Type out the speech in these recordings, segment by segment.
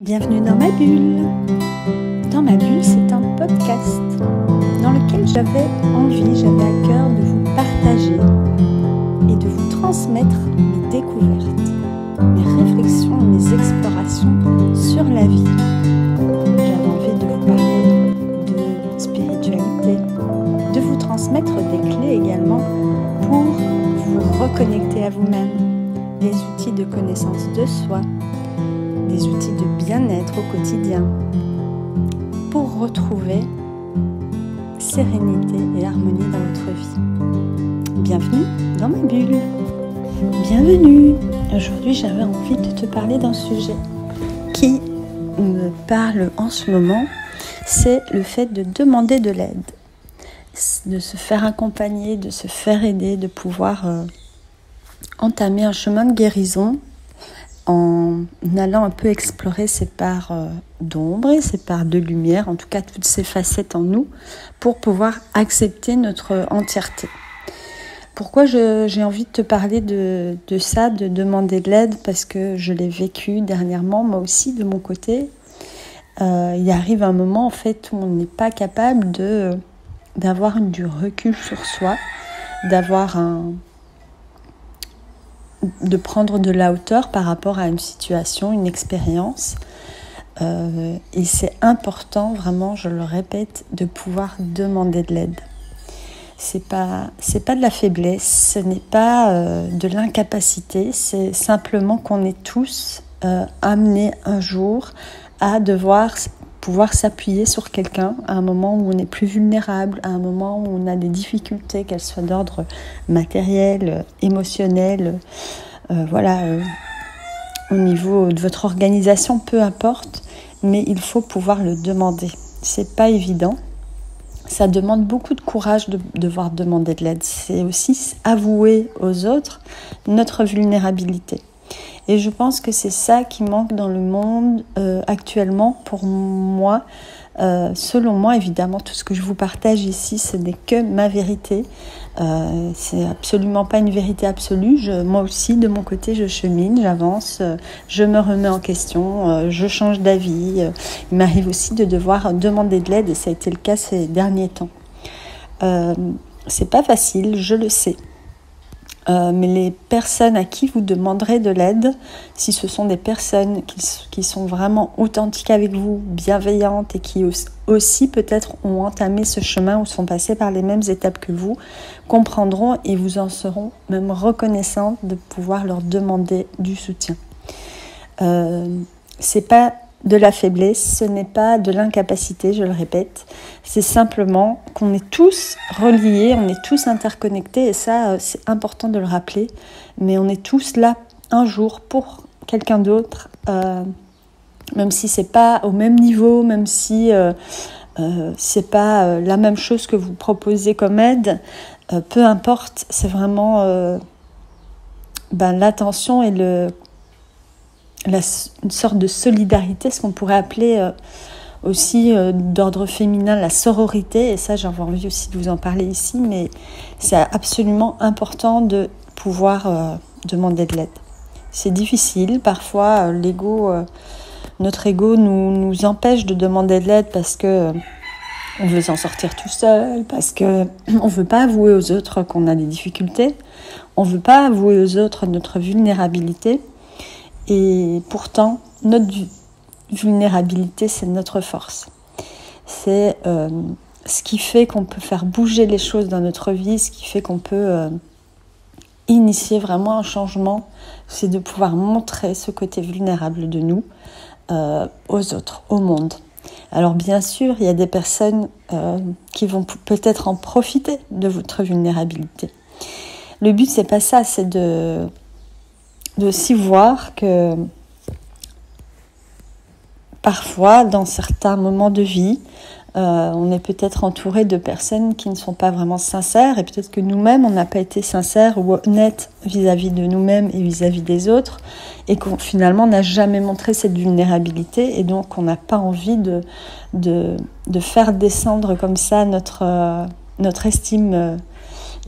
Bienvenue dans ma bulle. Dans ma bulle, c'est un podcast dans lequel j'avais à cœur de vous partager et de vous transmettre mes découvertes, mes réflexions et mes explorations sur la vie. J'avais envie de vous parler de spiritualité, de vous transmettre des clés également pour vous reconnecter à vous-même, des outils de connaissance de soi, des outils de bien-être au quotidien pour retrouver sérénité et harmonie dans votre vie. Bienvenue dans ma bulle. Bienvenue. Aujourd'hui, j'avais envie de te parler d'un sujet qui me parle en ce moment, c'est le fait de demander de l'aide, de se faire accompagner, de se faire aider, de pouvoir entamer un chemin de guérison en allant un peu explorer ces parts d'ombre et ces parts de lumière, en tout cas toutes ces facettes en nous, pour pouvoir accepter notre entièreté. Pourquoi j'ai envie de te parler de ça, de demander de l'aide? Parce que je l'ai vécu dernièrement, moi aussi, de mon côté. Il arrive un moment, en fait, où on n'est pas capable d'avoir du recul sur soi, de prendre de la hauteur par rapport à une situation, une expérience. Et c'est important, vraiment, je le répète, de pouvoir demander de l'aide. C'est pas de la faiblesse, ce n'est pas de l'incapacité, c'est simplement qu'on est tous amenés un jour à devoir pouvoir s'appuyer sur quelqu'un à un moment où on est plus vulnérable, à un moment où on a des difficultés, qu'elles soient d'ordre matériel, émotionnel, au niveau de votre organisation, peu importe, mais il faut pouvoir le demander. C'est pas évident. Ça demande beaucoup de courage de devoir demander de l'aide. C'est aussi avouer aux autres notre vulnérabilité. Et je pense que c'est ça qui manque dans le monde actuellement pour moi. Selon moi, évidemment, tout ce que je vous partage ici, ce n'est que ma vérité. C'est absolument pas une vérité absolue. Moi aussi, de mon côté, je chemine, j'avance, je me remets en question, je change d'avis. Il m'arrive aussi de devoir demander de l'aide et ça a été le cas ces derniers temps. C'est pas facile, je le sais. Mais les personnes à qui vous demanderez de l'aide, si ce sont des personnes qui sont vraiment authentiques avec vous, bienveillantes et qui aussi peut-être ont entamé ce chemin ou sont passées par les mêmes étapes que vous, comprendront et vous en seront même reconnaissantes de pouvoir leur demander du soutien. C'est pas de la faiblesse, ce n'est pas de l'incapacité, je le répète, c'est simplement qu'on est tous reliés, on est tous interconnectés et ça c'est important de le rappeler, mais on est tous là un jour pour quelqu'un d'autre, même si c'est pas au même niveau, même si c'est pas la même chose que vous proposez comme aide, peu importe, c'est vraiment l'attention et une sorte de solidarité, ce qu'on pourrait appeler aussi d'ordre féminin la sororité, et ça j'avais envie aussi de vous en parler ici, mais c'est absolument important de pouvoir demander de l'aide. C'est difficile, parfois notre ego nous empêche de demander de l'aide parce que on veut s'en sortir tout seul, parce que on veut pas avouer aux autres qu'on a des difficultés, on veut pas avouer aux autres notre vulnérabilité. Et pourtant, notre vulnérabilité, c'est notre force. C'est ce qui fait qu'on peut faire bouger les choses dans notre vie, ce qui fait qu'on peut initier vraiment un changement, c'est de pouvoir montrer ce côté vulnérable de nous aux autres, au monde. Alors bien sûr, il y a des personnes qui vont peut-être en profiter de votre vulnérabilité. Le but, c'est pas ça, c'est de aussi voir que parfois, dans certains moments de vie, on est peut-être entouré de personnes qui ne sont pas vraiment sincères et peut-être que nous-mêmes, on n'a pas été sincères ou honnêtes vis-à-vis de nous-mêmes et vis-à-vis des autres et qu'on finalement n'a jamais montré cette vulnérabilité et donc on n'a pas envie de faire descendre comme ça notre estime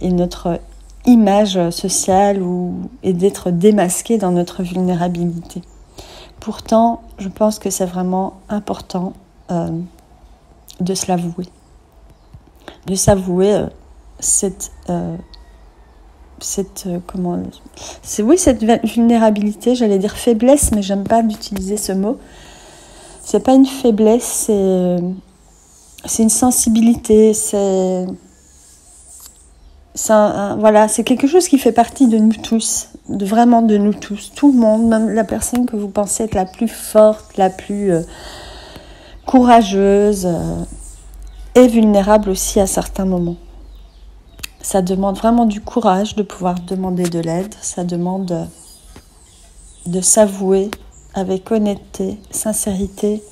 et notre image sociale et d'être démasqué dans notre vulnérabilité. Pourtant, je pense que c'est vraiment important de se l'avouer. De s'avouer cette vulnérabilité, j'allais dire faiblesse, mais j'aime pas d'utiliser ce mot. C'est pas une faiblesse, c'est une sensibilité, c'est quelque chose qui fait partie de nous tous, vraiment de nous tous, tout le monde, même la personne que vous pensez être la plus forte, la plus courageuse, est vulnérable aussi à certains moments. Ça demande vraiment du courage de pouvoir demander de l'aide, ça demande de s'avouer avec honnêteté, sincérité,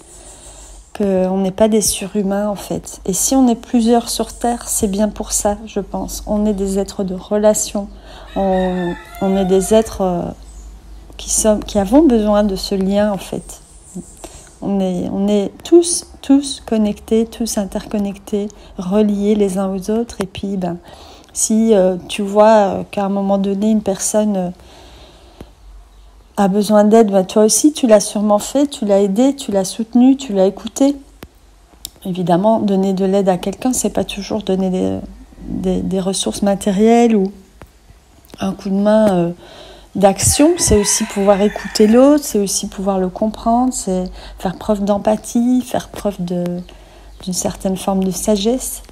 qu'on n'est pas des surhumains en fait. Et si on est plusieurs sur Terre, c'est bien pour ça, je pense. On est des êtres de relation, on est des êtres qui avons besoin de ce lien en fait. On est tous connectés, tous interconnectés, reliés les uns aux autres. Et puis, si tu vois qu'à un moment donné, une personne a besoin d'aide, toi aussi, tu l'as sûrement fait, tu l'as aidé, tu l'as soutenu, tu l'as écouté. Évidemment, donner de l'aide à quelqu'un, c'est pas toujours donner des ressources matérielles ou un coup de main d'action. C'est aussi pouvoir écouter l'autre, c'est aussi pouvoir le comprendre, c'est faire preuve d'empathie, faire preuve d'une certaine forme de sagesse.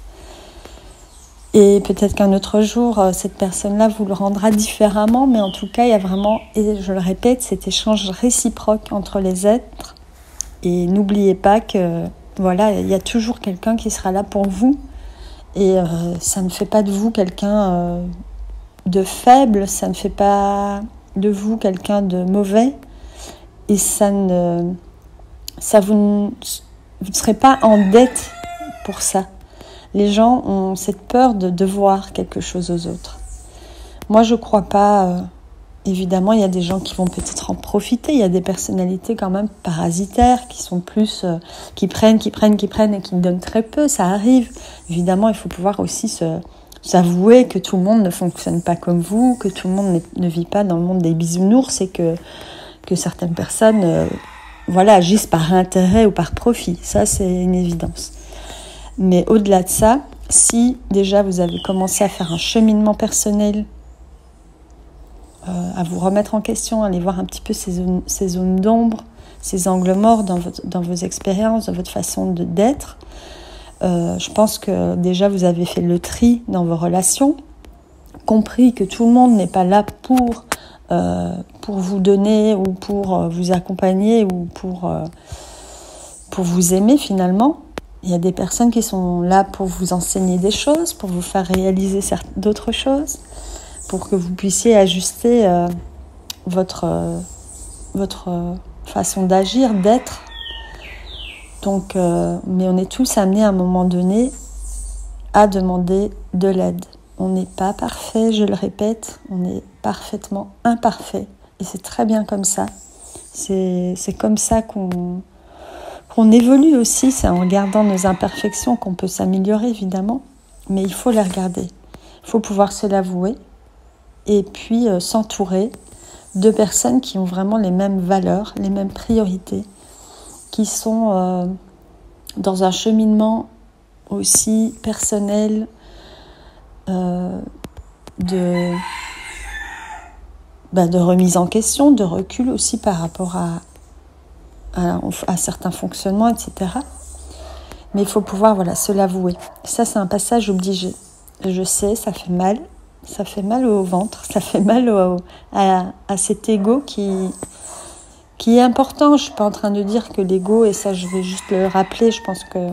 Et peut-être qu'un autre jour, cette personne-là vous le rendra différemment, mais en tout cas, il y a vraiment, et je le répète, cet échange réciproque entre les êtres. Et n'oubliez pas que, il y a toujours quelqu'un qui sera là pour vous. Et ça ne fait pas de vous quelqu'un de faible, ça ne fait pas de vous quelqu'un de mauvais. Et vous ne serez pas en dette pour ça. Les gens ont cette peur de devoir quelque chose aux autres. Moi, je crois pas. Évidemment, il y a des gens qui vont peut-être en profiter. Il y a des personnalités quand même parasitaires qui sont plus, qui prennent et qui donnent très peu. Ça arrive. Évidemment, il faut pouvoir aussi s'avouer que tout le monde ne fonctionne pas comme vous, que tout le monde ne vit pas dans le monde des bisounours et que certaines personnes, agissent par intérêt ou par profit. Ça, c'est une évidence. Mais au-delà de ça, si déjà vous avez commencé à faire un cheminement personnel, à vous remettre en question, à aller voir un petit peu ces zones d'ombre, ces angles morts dans vos expériences, dans votre façon d'être, je pense que déjà vous avez fait le tri dans vos relations, compris que tout le monde n'est pas là pour vous donner ou pour vous accompagner ou pour vous aimer finalement. Il y a des personnes qui sont là pour vous enseigner des choses, pour vous faire réaliser d'autres choses, pour que vous puissiez ajuster votre façon d'agir, d'être. Donc, mais on est tous amenés à un moment donné à demander de l'aide. On n'est pas parfait, je le répète, on est parfaitement imparfait. Et c'est très bien comme ça. C'est comme ça qu'on évolue aussi, c'est en regardant nos imperfections qu'on peut s'améliorer évidemment, mais il faut les regarder. Il faut pouvoir se l'avouer et puis s'entourer de personnes qui ont vraiment les mêmes valeurs, les mêmes priorités, qui sont dans un cheminement aussi personnel de remise en question, de recul aussi par rapport à certains fonctionnements, etc. Mais il faut pouvoir se l'avouer. Ça, c'est un passage obligé. Je sais, ça fait mal. Ça fait mal au ventre. Ça fait mal à cet ego qui est important. Je ne suis pas en train de dire que l'ego, et ça, je vais juste le rappeler, je pense que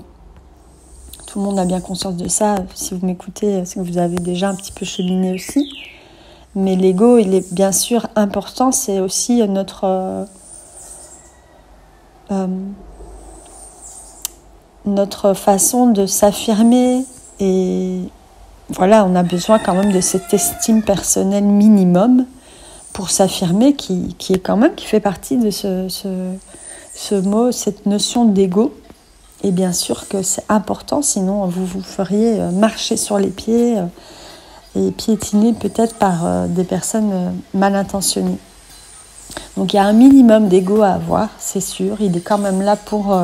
tout le monde a bien conscience de ça. Si vous m'écoutez, c'est que vous avez déjà un petit peu cheminé aussi. Mais l'ego, il est bien sûr important. C'est aussi notre façon de s'affirmer et on a besoin quand même de cette estime personnelle minimum pour s'affirmer qui fait partie de ce mot, cette notion d'ego. Et bien sûr que c'est important, sinon vous feriez marcher sur les pieds et piétiner peut-être par des personnes mal intentionnées. Donc il y a un minimum d'ego à avoir, c'est sûr. Il est quand même là pour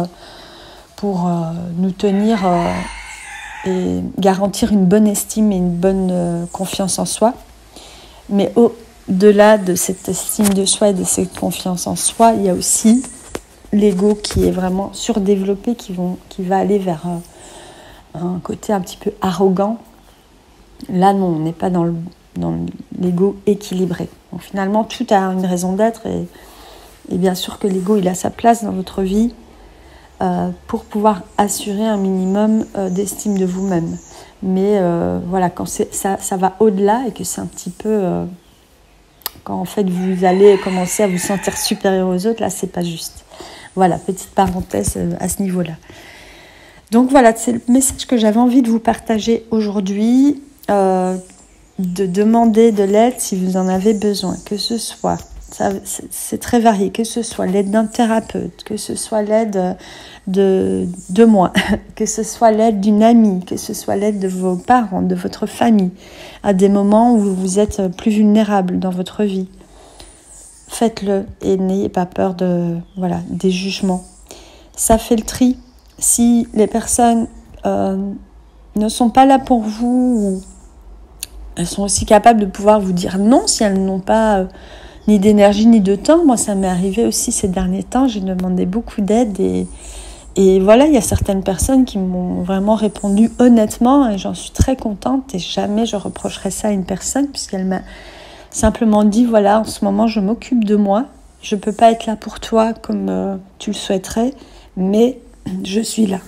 nous tenir et garantir une bonne estime et une bonne confiance en soi. Mais au-delà de cette estime de soi et de cette confiance en soi, il y a aussi l'ego qui est vraiment surdéveloppé, qui va aller vers un côté un petit peu arrogant. Là, non, on n'est pas dans l'ego équilibré. Donc finalement, tout a une raison d'être et bien sûr que l'ego, il a sa place dans votre vie pour pouvoir assurer un minimum d'estime de vous-même. Mais voilà, quand ça va au-delà et que c'est un petit peu... quand en fait vous allez commencer à vous sentir supérieur aux autres, là, c'est pas juste. Voilà, petite parenthèse à ce niveau-là. Donc voilà, c'est le message que j'avais envie de vous partager aujourd'hui, de demander de l'aide si vous en avez besoin, que ce soit, c'est très varié, que ce soit l'aide d'un thérapeute, que ce soit l'aide de moi, que ce soit l'aide d'une amie, que ce soit l'aide de vos parents, de votre famille, à des moments où vous êtes plus vulnérable dans votre vie. Faites-le et n'ayez pas peur des jugements. Ça fait le tri. Si les personnes ne sont pas là pour vous, ou elles sont aussi capables de pouvoir vous dire non si elles n'ont pas ni d'énergie ni de temps. Moi, ça m'est arrivé aussi ces derniers temps. J'ai demandé beaucoup d'aide et voilà, il y a certaines personnes qui m'ont vraiment répondu honnêtement et j'en suis très contente et jamais je reprocherai ça à une personne puisqu'elle m'a simplement dit, voilà, en ce moment, je m'occupe de moi. Je ne peux pas être là pour toi comme tu le souhaiterais, mais je suis là.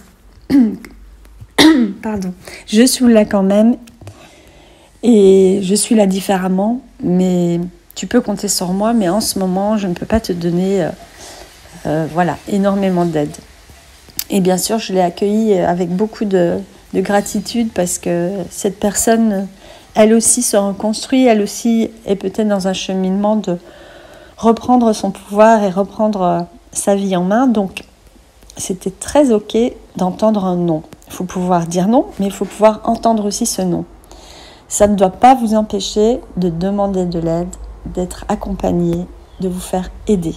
Pardon. Je suis là quand même et je suis là différemment, mais tu peux compter sur moi, mais en ce moment, je ne peux pas te donner énormément d'aide. Et bien sûr, je l'ai accueillie avec beaucoup de gratitude parce que cette personne... elle aussi se reconstruit, elle aussi est peut-être dans un cheminement de reprendre son pouvoir et reprendre sa vie en main. Donc, c'était très ok d'entendre un non. Il faut pouvoir dire non, mais il faut pouvoir entendre aussi ce non. Ça ne doit pas vous empêcher de demander de l'aide, d'être accompagné, de vous faire aider.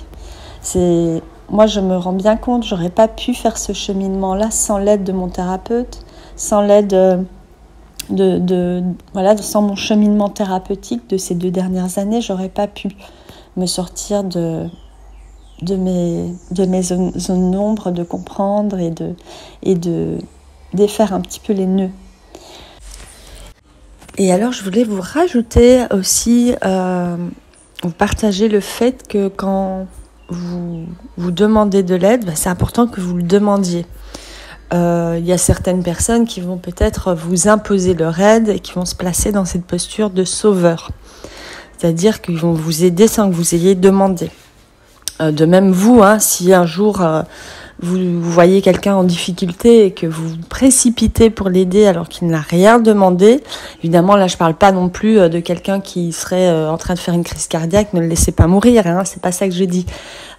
Moi, je me rends bien compte, j'aurais pas pu faire ce cheminement-là sans l'aide de mon thérapeute, sans l'aide... sans mon cheminement thérapeutique de ces 2 dernières années, j'aurais pas pu me sortir de mes zones d'ombre, de comprendre et de défaire un petit peu les nœuds. Et alors, je voulais vous rajouter aussi, vous partager le fait que quand vous demandez de l'aide, c'est important que vous le demandiez. Il y a certaines personnes qui vont peut-être vous imposer leur aide et qui vont se placer dans cette posture de sauveur. C'est-à-dire qu'ils vont vous aider sans que vous ayez demandé. De même vous, si un jour vous voyez quelqu'un en difficulté et que vous vous précipitez pour l'aider alors qu'il n'a rien demandé, évidemment là je parle pas non plus de quelqu'un qui serait en train de faire une crise cardiaque, ne le laissez pas mourir, c'est pas ça que je dis.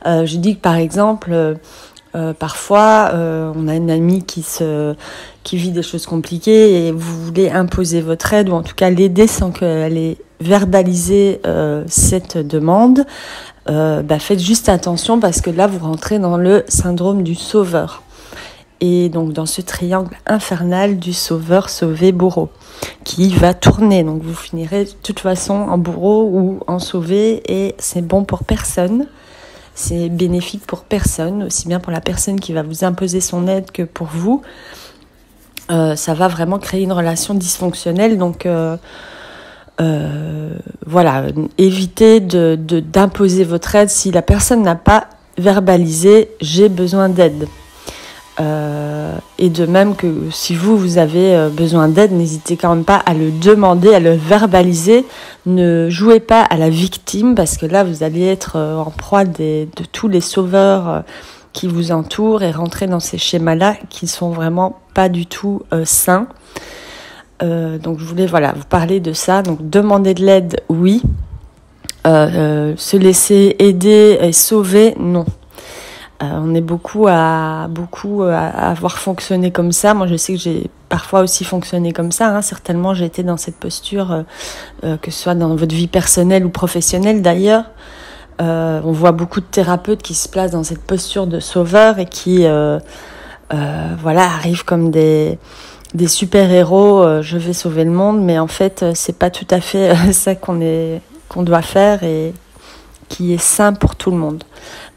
Je dis que par exemple... parfois, on a une amie qui vit des choses compliquées et vous voulez imposer votre aide ou en tout cas l'aider sans qu'elle ait verbalisé cette demande. Faites juste attention parce que là, vous rentrez dans le syndrome du sauveur. Et donc, dans ce triangle infernal du sauveur, sauvé, bourreau, qui va tourner. Donc, vous finirez de toute façon en bourreau ou en sauvé et c'est bon pour personne. C'est bénéfique pour personne, aussi bien pour la personne qui va vous imposer son aide que pour vous. Ça va vraiment créer une relation dysfonctionnelle. Donc, évitez d'imposer votre aide si la personne n'a pas verbalisé « j'ai besoin d'aide ». Et de même que si vous avez besoin d'aide, n'hésitez quand même pas à le demander, à le verbaliser. Ne jouez pas à la victime parce que là, vous allez être en proie de tous les sauveurs qui vous entourent et rentrer dans ces schémas-là qui sont vraiment pas du tout sains. Donc, je voulais vous parler de ça. Donc, demander de l'aide, oui. Se laisser aider et sauver, non. On est beaucoup à avoir fonctionné comme ça. Moi, je sais que j'ai parfois aussi fonctionné comme ça. Certainement, j'ai été dans cette posture, que ce soit dans votre vie personnelle ou professionnelle d'ailleurs. On voit beaucoup de thérapeutes qui se placent dans cette posture de sauveur et qui arrivent comme des super-héros, je vais sauver le monde, mais en fait, c'est pas tout à fait ça qu'on doit faire et qui est sain pour tout le monde.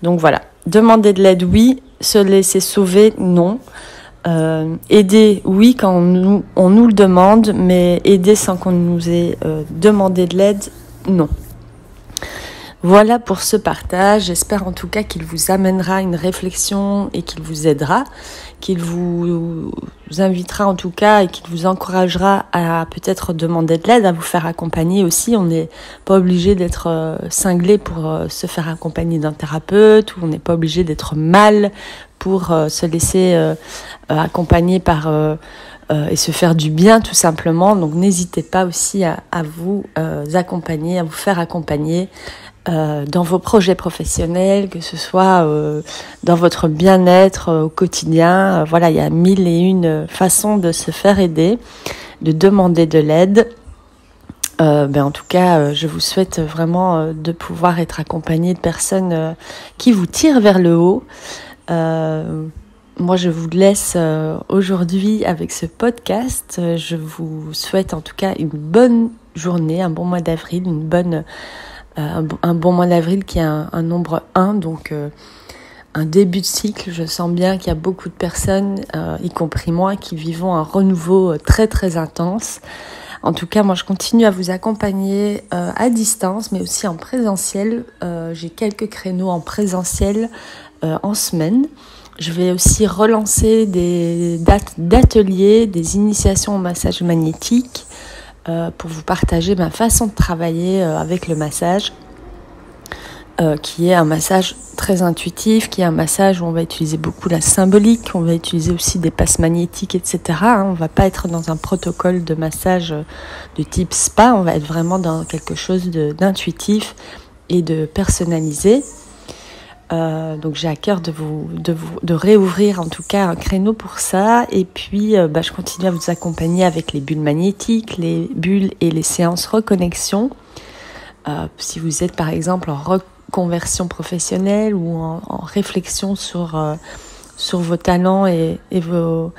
Donc voilà, demander de l'aide, oui, se laisser sauver, non. Aider, oui, quand on nous le demande, mais aider sans qu'on nous ait demandé de l'aide, non. Voilà pour ce partage. J'espère en tout cas qu'il vous amènera une réflexion et qu'il vous aidera, qu'il vous invitera en tout cas et qu'il vous encouragera à peut-être demander de l'aide, à vous faire accompagner aussi. On n'est pas obligé d'être cinglé pour se faire accompagner d'un thérapeute, ou on n'est pas obligé d'être mal pour se laisser accompagner par et se faire du bien tout simplement. Donc n'hésitez pas aussi à vous accompagner, à vous faire accompagner dans vos projets professionnels, que ce soit dans votre bien-être au quotidien. Voilà, il y a 1001 façons de se faire aider, de demander de l'aide. En tout cas, je vous souhaite vraiment de pouvoir être accompagné de personnes qui vous tirent vers le haut. Moi, je vous laisse aujourd'hui avec ce podcast. Je vous souhaite en tout cas une bonne journée, un bon mois d'avril, un bon mois d'avril qui a un nombre 1, donc un début de cycle. Je sens bien qu'il y a beaucoup de personnes, y compris moi, qui vivons un renouveau très très intense. En tout cas, moi je continue à vous accompagner à distance, mais aussi en présentiel. J'ai quelques créneaux en présentiel en semaine. Je vais aussi relancer des dates d'ateliers, des initiations au massage magnétique, pour vous partager ma façon de travailler avec le massage, qui est un massage très intuitif, qui est un massage où on va utiliser beaucoup la symbolique, on va utiliser aussi des passes magnétiques, etc. On ne va pas être dans un protocole de massage de type spa, on va être vraiment dans quelque chose d'intuitif et de personnalisé. Donc j'ai à cœur de réouvrir en tout cas un créneau pour ça, et puis je continue à vous accompagner avec les bulles magnétiques, les bulles et les séances reconnexion. Si vous êtes par exemple en reconversion professionnelle ou en réflexion sur vos talents et votre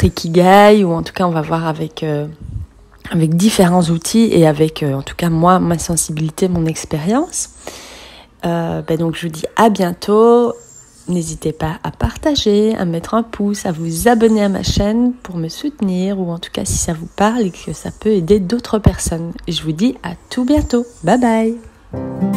ikigai, ou en tout cas on va voir avec différents outils et avec en tout cas moi, ma sensibilité, mon expérience. Donc je vous dis à bientôt. N'hésitez pas à partager, à mettre un pouce, à vous abonner à ma chaîne pour me soutenir, ou en tout cas si ça vous parle et que ça peut aider d'autres personnes. Et je vous dis à tout bientôt. Bye bye.